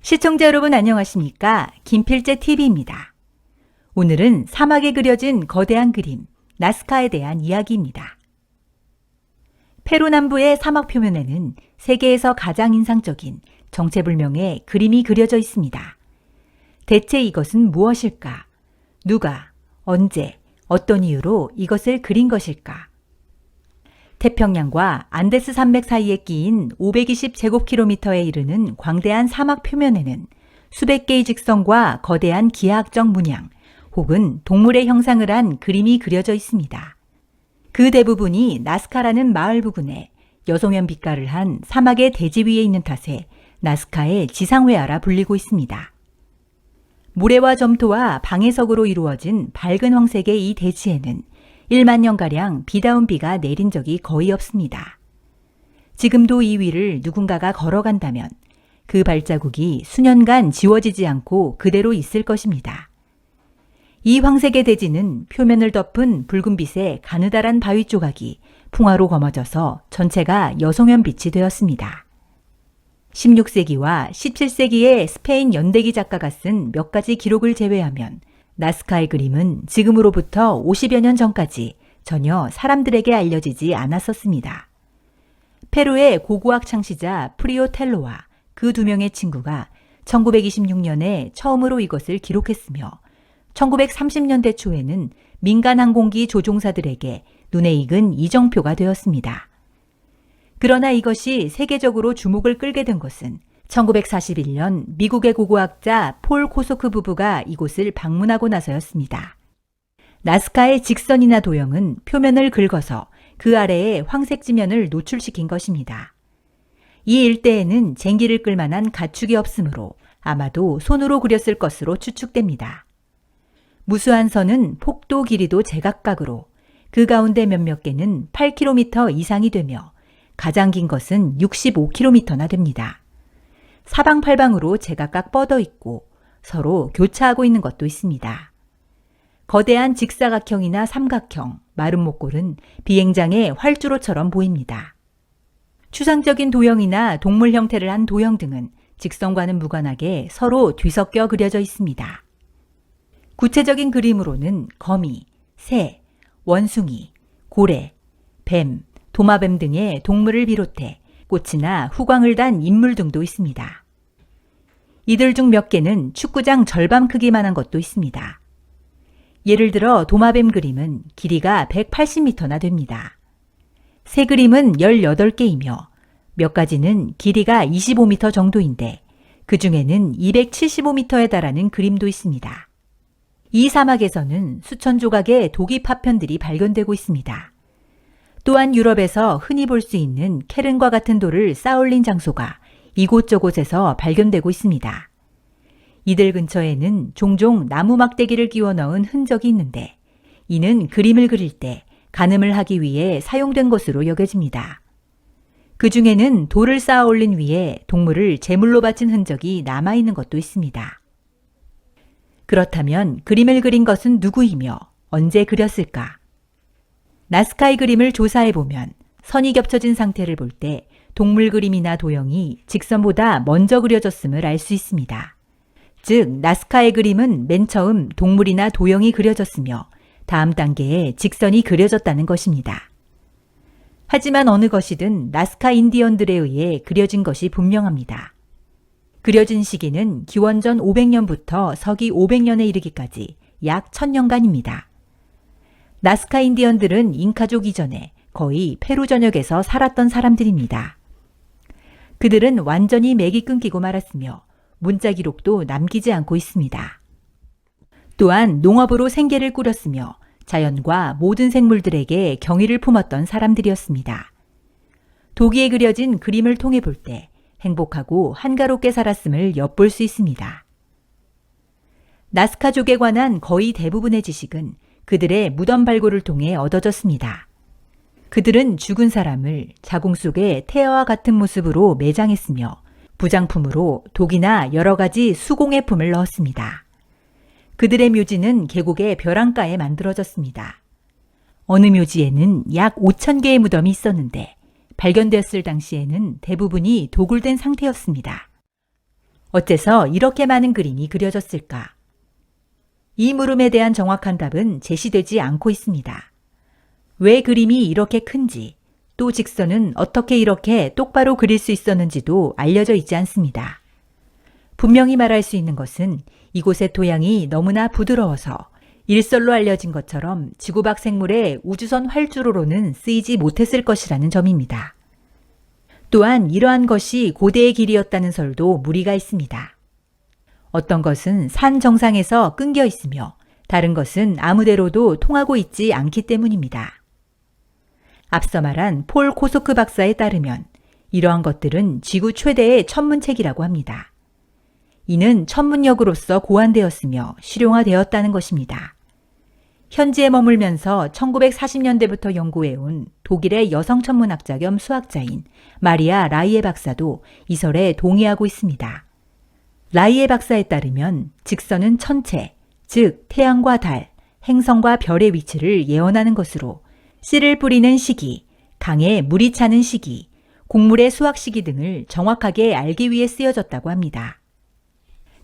시청자 여러분 안녕하십니까? 김필재 TV입니다. 오늘은 사막에 그려진 거대한 그림, 나스카에 대한 이야기입니다. 페루 남부의 사막 표면에는 세계에서 가장 인상적인 정체불명의 그림이 그려져 있습니다. 대체 이것은 무엇일까? 누가, 언제, 어떤 이유로 이것을 그린 것일까? 태평양과 안데스 산맥 사이에 끼인 520제곱킬로미터에 이르는 광대한 사막 표면에는 수백 개의 직선과 거대한 기하학적 문양 혹은 동물의 형상을 한 그림이 그려져 있습니다. 그 대부분이 나스카라는 마을 부근에 여송연 빛깔을 한 사막의 대지 위에 있는 탓에 나스카의 지상회화라 불리고 있습니다. 모래와 점토와 방해석으로 이루어진 밝은 황색의 이 대지에는 1만 년가량 비다운 비가 내린 적이 거의 없습니다. 지금도 이 위를 누군가가 걸어간다면 그 발자국이 수년간 지워지지 않고 그대로 있을 것입니다. 이 황색의 대지는 표면을 덮은 붉은빛의 가느다란 바위 조각이 풍화로 검어져서 전체가 여송연빛이 되었습니다. 16세기와 17세기의 스페인 연대기 작가가 쓴 몇 가지 기록을 제외하면 나스카의 그림은 지금으로부터 50여 년 전까지 전혀 사람들에게 알려지지 않았었습니다. 페루의 고고학 창시자 프리오텔로와 그 두 명의 친구가 1926년에 처음으로 이것을 기록했으며 1930년대 초에는 민간 항공기 조종사들에게 눈에 익은 이정표가 되었습니다. 그러나 이것이 세계적으로 주목을 끌게 된 것은 1941년 미국의 고고학자 폴 코소크 부부가 이곳을 방문하고 나서였습니다. 나스카의 직선이나 도형은 표면을 긁어서 그 아래에 황색 지면을 노출시킨 것입니다. 이 일대에는 쟁기를 끌 만한 가축이 없으므로 아마도 손으로 그렸을 것으로 추측됩니다. 무수한 선은 폭도 길이도 제각각으로 그 가운데 몇몇 개는 8km 이상이 되며 가장 긴 것은 65km나 됩니다. 사방팔방으로 제각각 뻗어 있고 서로 교차하고 있는 것도 있습니다. 거대한 직사각형이나 삼각형, 마른 목골은 비행장의 활주로처럼 보입니다. 추상적인 도형이나 동물 형태를 한 도형 등은 직선과는 무관하게 서로 뒤섞여 그려져 있습니다. 구체적인 그림으로는 거미, 새, 원숭이, 고래, 뱀, 도마뱀 등의 동물을 비롯해 꽃이나 후광을 단 인물 등도 있습니다. 이들 중 몇 개는 축구장 절반 크기만한 것도 있습니다. 예를 들어 도마뱀 그림은 길이가 180m나 됩니다. 새 그림은 18개이며 몇 가지는 길이가 25m 정도인데 그 중에는 275m에 달하는 그림도 있습니다. 이 사막에서는 수천 조각의 독이 파편들이 발견되고 있습니다. 또한 유럽에서 흔히 볼 수 있는 캐른과 같은 돌을 쌓아올린 장소가 이곳저곳에서 발견되고 있습니다. 이들 근처에는 종종 나무 막대기를 끼워 넣은 흔적이 있는데 이는 그림을 그릴 때 가늠을 하기 위해 사용된 것으로 여겨집니다. 그 중에는 돌을 쌓아올린 위에 동물을 제물로 바친 흔적이 남아있는 것도 있습니다. 그렇다면 그림을 그린 것은 누구이며 언제 그렸을까? 나스카의 그림을 조사해보면 선이 겹쳐진 상태를 볼 때 동물 그림이나 도형이 직선보다 먼저 그려졌음을 알 수 있습니다. 즉, 나스카의 그림은 맨 처음 동물이나 도형이 그려졌으며 다음 단계에 직선이 그려졌다는 것입니다. 하지만 어느 것이든 나스카 인디언들에 의해 그려진 것이 분명합니다. 그려진 시기는 기원전 500년부터 서기 500년에 이르기까지 약 1000년간입니다. 나스카 인디언들은 잉카족 이전에 거의 페루 전역에서 살았던 사람들입니다. 그들은 완전히 맥이 끊기고 말았으며 문자 기록도 남기지 않고 있습니다. 또한 농업으로 생계를 꾸렸으며 자연과 모든 생물들에게 경의를 품었던 사람들이었습니다. 도기에 그려진 그림을 통해 볼 때 행복하고 한가롭게 살았음을 엿볼 수 있습니다. 나스카족에 관한 거의 대부분의 지식은 그들의 무덤 발굴을 통해 얻어졌습니다. 그들은 죽은 사람을 자궁 속에 태아와 같은 모습으로 매장했으며 부장품으로 독이나 여러 가지 수공예품을 넣었습니다. 그들의 묘지는 계곡의 벼랑가에 만들어졌습니다. 어느 묘지에는 약 5,000개의 무덤이 있었는데 발견되었을 당시에는 대부분이 도굴된 상태였습니다. 어째서 이렇게 많은 그림이 그려졌을까? 이 물음에 대한 정확한 답은 제시되지 않고 있습니다. 왜 그림이 이렇게 큰지, 또 직선은 어떻게 이렇게 똑바로 그릴 수 있었는지도 알려져 있지 않습니다. 분명히 말할 수 있는 것은 이곳의 토양이 너무나 부드러워서 일설로 알려진 것처럼 지구밖 생물의 우주선 활주로로는 쓰이지 못했을 것이라는 점입니다. 또한 이러한 것이 고대의 길이었다는 설도 무리가 있습니다. 어떤 것은 산 정상에서 끊겨 있으며 다른 것은 아무데로도 통하고 있지 않기 때문입니다. 앞서 말한 폴 코소크 박사에 따르면 이러한 것들은 지구 최대의 천문책이라고 합니다. 이는 천문역으로서 고안되었으며 실용화되었다는 것입니다. 현지에 머물면서 1940년대부터 연구해온 독일의 여성 천문학자 겸 수학자인 마리아 라이에 박사도 이 설에 동의하고 있습니다. 라이에 박사에 따르면 직선은 천체, 즉 태양과 달, 행성과 별의 위치를 예언하는 것으로 씨를 뿌리는 시기, 강에 물이 차는 시기, 곡물의 수확 시기 등을 정확하게 알기 위해 쓰여졌다고 합니다.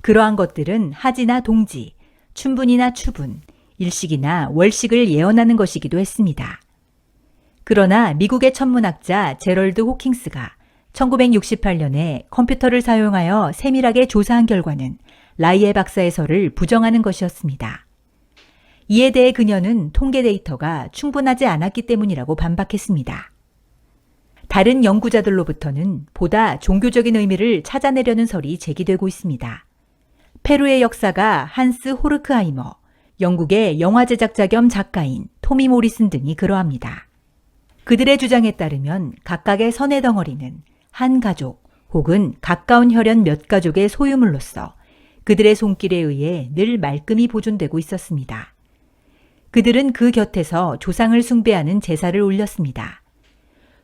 그러한 것들은 하지나 동지, 춘분이나 추분, 일식이나 월식을 예언하는 것이기도 했습니다. 그러나 미국의 천문학자 제럴드 호킹스가 1968년에 컴퓨터를 사용하여 세밀하게 조사한 결과는 라이에 박사의 설을 부정하는 것이었습니다. 이에 대해 그녀는 통계 데이터가 충분하지 않았기 때문이라고 반박했습니다. 다른 연구자들로부터는 보다 종교적인 의미를 찾아내려는 설이 제기되고 있습니다. 페루의 역사가 한스 호르크하이머, 영국의 영화 제작자 겸 작가인 토미 모리슨 등이 그러합니다. 그들의 주장에 따르면 각각의 선의 덩어리는 한 가족 혹은 가까운 혈연 몇 가족의 소유물로서 그들의 손길에 의해 늘 말끔히 보존되고 있었습니다. 그들은 그 곁에서 조상을 숭배하는 제사를 올렸습니다.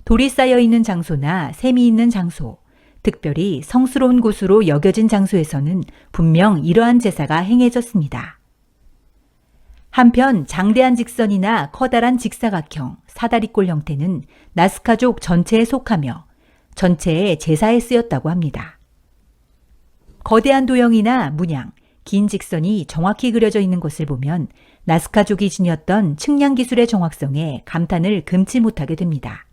돌이 쌓여 있는 장소나 샘이 있는 장소, 특별히 성스러운 곳으로 여겨진 장소에서는 분명 이러한 제사가 행해졌습니다. 한편 장대한 직선이나 커다란 직사각형, 사다리꼴 형태는 나스카족 전체에 속하며 전체의 제사에 쓰였다고 합니다. 거대한 도형이나 문양, 긴 직선이 정확히 그려져 있는 것을 보면 나스카족이 지녔던 측량 기술의 정확성에 감탄을 금치 못하게 됩니다.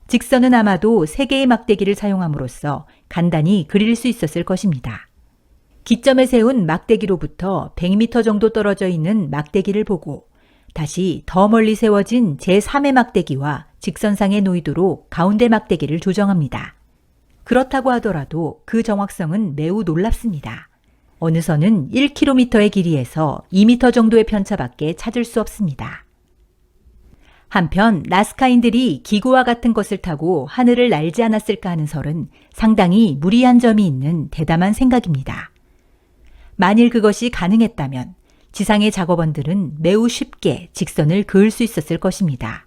직선은 아마도 3개의 막대기를 사용함으로써 간단히 그릴 수 있었을 것입니다. 기점에 세운 막대기로부터 100m 정도 떨어져 있는 막대기를 보고 다시 더 멀리 세워진 제3의 막대기와 직선상에 놓이도록 가운데 막대기를 조정합니다. 그렇다고 하더라도 그 정확성은 매우 놀랍습니다. 어느 선은 1km의 길이에서 2m 정도의 편차밖에 찾을 수 없습니다. 한편 나스카인들이 기구와 같은 것을 타고 하늘을 날지 않았을까 하는 설은 상당히 무리한 점이 있는 대담한 생각입니다. 만일 그것이 가능했다면 지상의 작업원들은 매우 쉽게 직선을 그을 수 있었을 것입니다.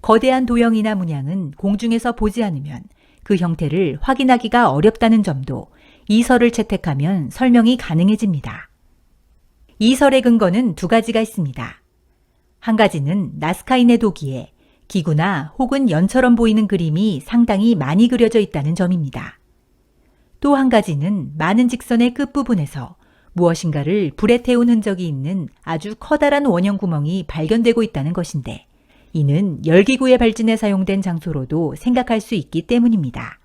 거대한 도형이나 문양은 공중에서 보지 않으면 그 형태를 확인하기가 어렵다는 점도 이 설을 채택하면 설명이 가능해집니다. 이 설의 근거는 2가지가 있습니다. 한 가지는 나스카인의 도기에 기구나 혹은 연처럼 보이는 그림이 상당히 많이 그려져 있다는 점입니다. 또 한 가지는 많은 직선의 끝부분에서 무엇인가를 불에 태운 흔적이 있는 아주 커다란 원형 구멍이 발견되고 있다는 것인데 이는 열기구의 발진에 사용된 장소로도 생각할 수 있기 때문입니다.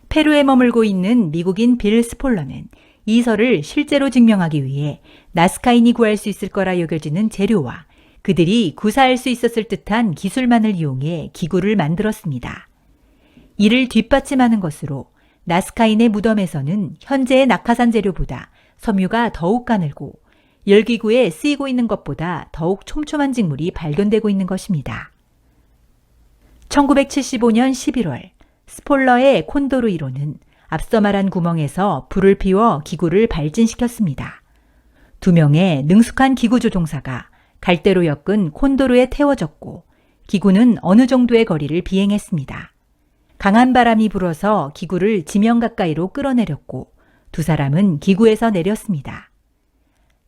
페루에 머물고 있는 미국인 빌 스폴러는 이 설을 실제로 증명하기 위해 나스카인이 구할 수 있을 거라 여겨지는 재료와 그들이 구사할 수 있었을 듯한 기술만을 이용해 기구를 만들었습니다. 이를 뒷받침하는 것으로 나스카인의 무덤에서는 현재의 낙하산 재료보다 섬유가 더욱 가늘고 열기구에 쓰이고 있는 것보다 더욱 촘촘한 직물이 발견되고 있는 것입니다. 1975년 11월 스폴러의 콘도르 이론은 앞서 말한 구멍에서 불을 피워 기구를 발진시켰습니다. 2명의 능숙한 기구 조종사가 갈대로 엮은 콘도르에 태워졌고 기구는 어느 정도의 거리를 비행했습니다. 강한 바람이 불어서 기구를 지면 가까이로 끌어내렸고 2 사람은 기구에서 내렸습니다.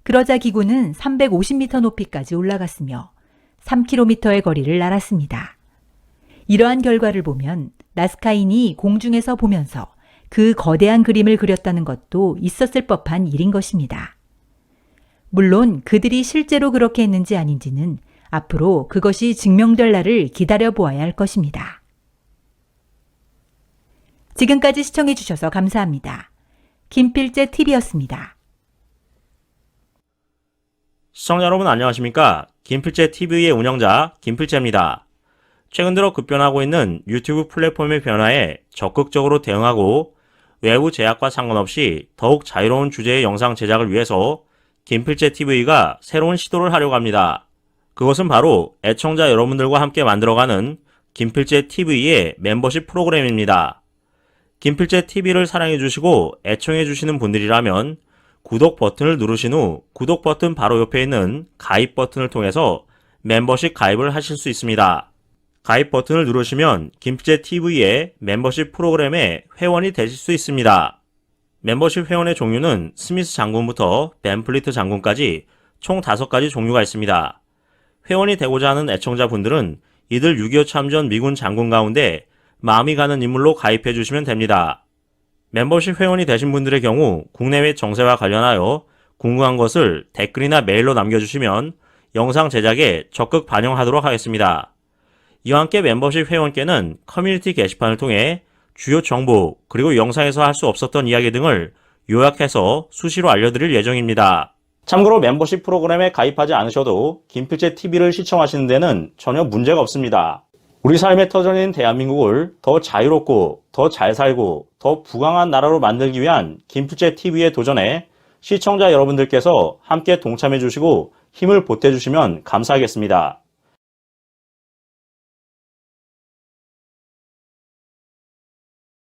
그러자 기구는 350m 높이까지 올라갔으며 3km의 거리를 날았습니다. 이러한 결과를 보면 나스카인이 공중에서 보면서 그 거대한 그림을 그렸다는 것도 있었을 법한 일인 것입니다. 물론 그들이 실제로 그렇게 했는지 아닌지는 앞으로 그것이 증명될 날을 기다려 보아야 할 것입니다. 지금까지 시청해 주셔서 감사합니다. 김필재 TV였습니다. 시청자 여러분 안녕하십니까? 김필재 TV의 운영자 김필재입니다. 최근 들어 급변하고 있는 유튜브 플랫폼의 변화에 적극적으로 대응하고 외부 제약과 상관없이 더욱 자유로운 주제의 영상 제작을 위해서 김필재 TV가 새로운 시도를 하려고 합니다. 그것은 바로 애청자 여러분들과 함께 만들어가는 김필재 TV의 멤버십 프로그램입니다. 김필재 TV를 사랑해주시고 애청해주시는 분들이라면 구독 버튼을 누르신 후 구독 버튼 바로 옆에 있는 가입 버튼을 통해서 멤버십 가입을 하실 수 있습니다. 가입 버튼을 누르시면 김필재 TV의 멤버십 프로그램에 회원이 되실 수 있습니다. 멤버십 회원의 종류는 스미스 장군부터 벤플리트 장군까지 총 5가지 종류가 있습니다. 회원이 되고자 하는 애청자분들은 이들 6.25 참전 미군 장군 가운데 마음이 가는 인물로 가입해 주시면 됩니다. 멤버십 회원이 되신 분들의 경우 국내외 정세와 관련하여 궁금한 것을 댓글이나 메일로 남겨주시면 영상 제작에 적극 반영하도록 하겠습니다. 이와 함께 멤버십 회원께는 커뮤니티 게시판을 통해 주요 정보 그리고 영상에서 할 수 없었던 이야기 등을 요약해서 수시로 알려드릴 예정입니다. 참고로 멤버십 프로그램에 가입하지 않으셔도 김필재 TV를 시청하시는 데는 전혀 문제가 없습니다. 우리 삶의 터전인 대한민국을 더 자유롭고 더 잘 살고 더 부강한 나라로 만들기 위한 김필재 TV의 도전에 시청자 여러분들께서 함께 동참해 주시고 힘을 보태 주시면 감사하겠습니다.